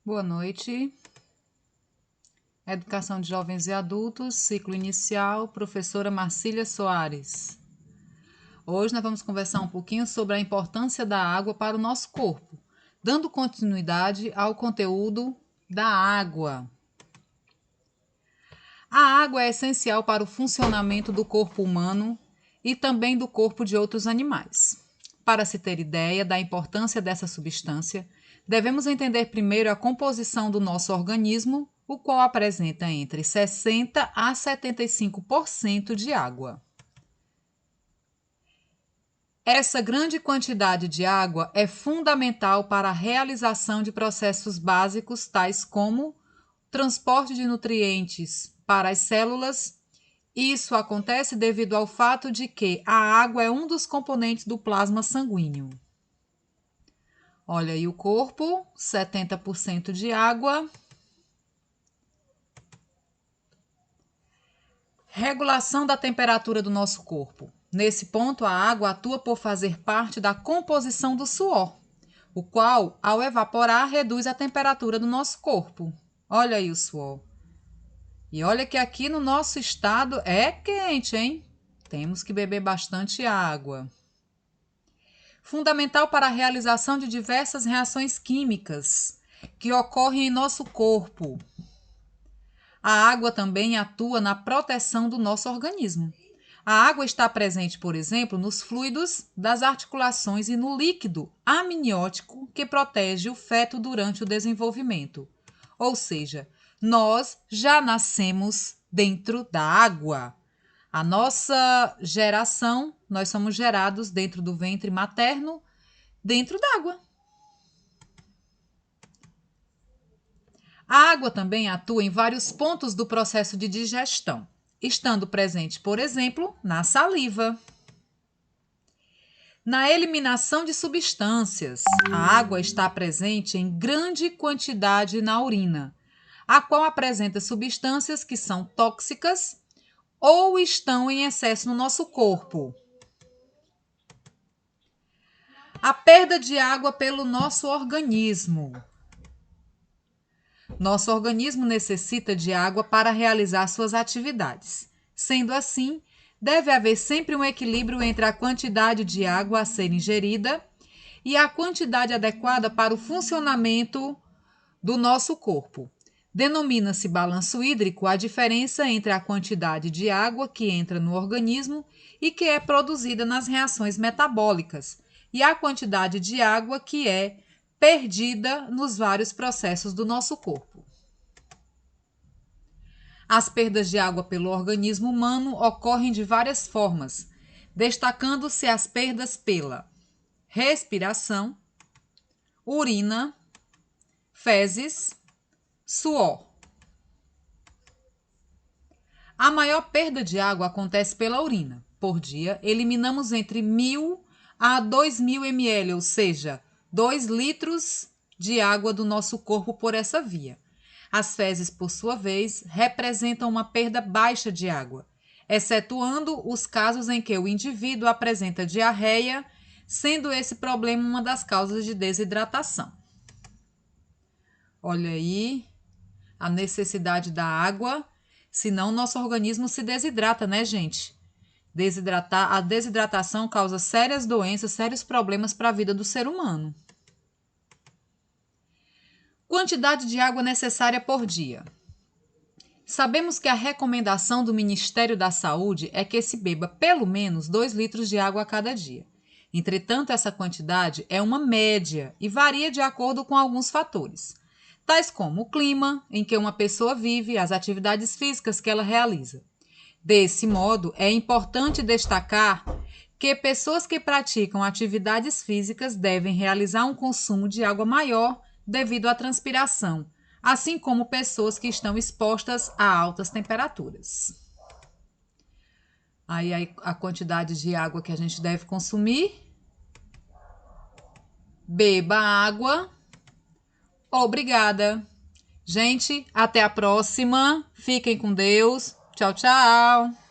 Boa noite. Educação de Jovens e Adultos, ciclo inicial, professora Marcília Soares. Hoje nós vamos conversar um pouquinho sobre a importância da água para o nosso corpo, dando continuidade ao conteúdo da água. A água é essencial para o funcionamento do corpo humano e também do corpo de outros animais. Para se ter ideia da importância dessa substância, devemos entender primeiro a composição do nosso organismo, o qual apresenta entre 60% a 75% de água. Essa grande quantidade de água é fundamental para a realização de processos básicos tais como transporte de nutrientes para as células. Isso acontece devido ao fato de que a água é um dos componentes do plasma sanguíneo. Olha aí o corpo, 70% de água. Regulação da temperatura do nosso corpo. Nesse ponto, a água atua por fazer parte da composição do suor, o qual, ao evaporar, reduz a temperatura do nosso corpo. Olha aí o suor. E olha que aqui no nosso estado é quente, hein? Temos que beber bastante água. Fundamental para a realização de diversas reações químicas que ocorrem em nosso corpo. A água também atua na proteção do nosso organismo. A água está presente, por exemplo, nos fluidos das articulações e no líquido amniótico que protege o feto durante o desenvolvimento. Ou seja, nós já nascemos dentro da água. A nossa geração, nós somos gerados dentro do ventre materno, dentro d'água. A água também atua em vários pontos do processo de digestão, estando presente, por exemplo, na saliva. Na eliminação de substâncias, a água está presente em grande quantidade na urina, a qual apresenta substâncias que são tóxicas ou estão em excesso no nosso corpo. A perda de água pelo nosso organismo. Nosso organismo necessita de água para realizar suas atividades. Sendo assim, deve haver sempre um equilíbrio entre a quantidade de água a ser ingerida e a quantidade adequada para o funcionamento do nosso corpo. Denomina-se balanço hídrico a diferença entre a quantidade de água que entra no organismo e que é produzida nas reações metabólicas, e a quantidade de água que é perdida nos vários processos do nosso corpo. As perdas de água pelo organismo humano ocorrem de várias formas, destacando-se as perdas pela respiração, urina, fezes, suor. A maior perda de água acontece pela urina. Por dia, eliminamos entre 1.000 a 2.000 ml, ou seja, 2 litros de água do nosso corpo por essa via. As fezes, por sua vez, representam uma perda baixa de água, excetuando os casos em que o indivíduo apresenta diarreia, sendo esse problema uma das causas de desidratação. Olha aí a necessidade da água, senão nosso organismo se desidrata, né, gente? A desidratação causa sérias doenças, sérios problemas para a vida do ser humano. Quantidade de água necessária por dia. Sabemos que a recomendação do Ministério da Saúde é que se beba pelo menos 2 litros de água a cada dia. Entretanto, essa quantidade é uma média e varia de acordo com alguns fatores, tais como o clima em que uma pessoa vive e as atividades físicas que ela realiza. Desse modo, é importante destacar que pessoas que praticam atividades físicas devem realizar um consumo de água maior devido à transpiração, assim como pessoas que estão expostas a altas temperaturas. Aí a quantidade de água que a gente deve consumir. Beba água. Obrigada. Gente, até a próxima. Fiquem com Deus. Tchau, tchau.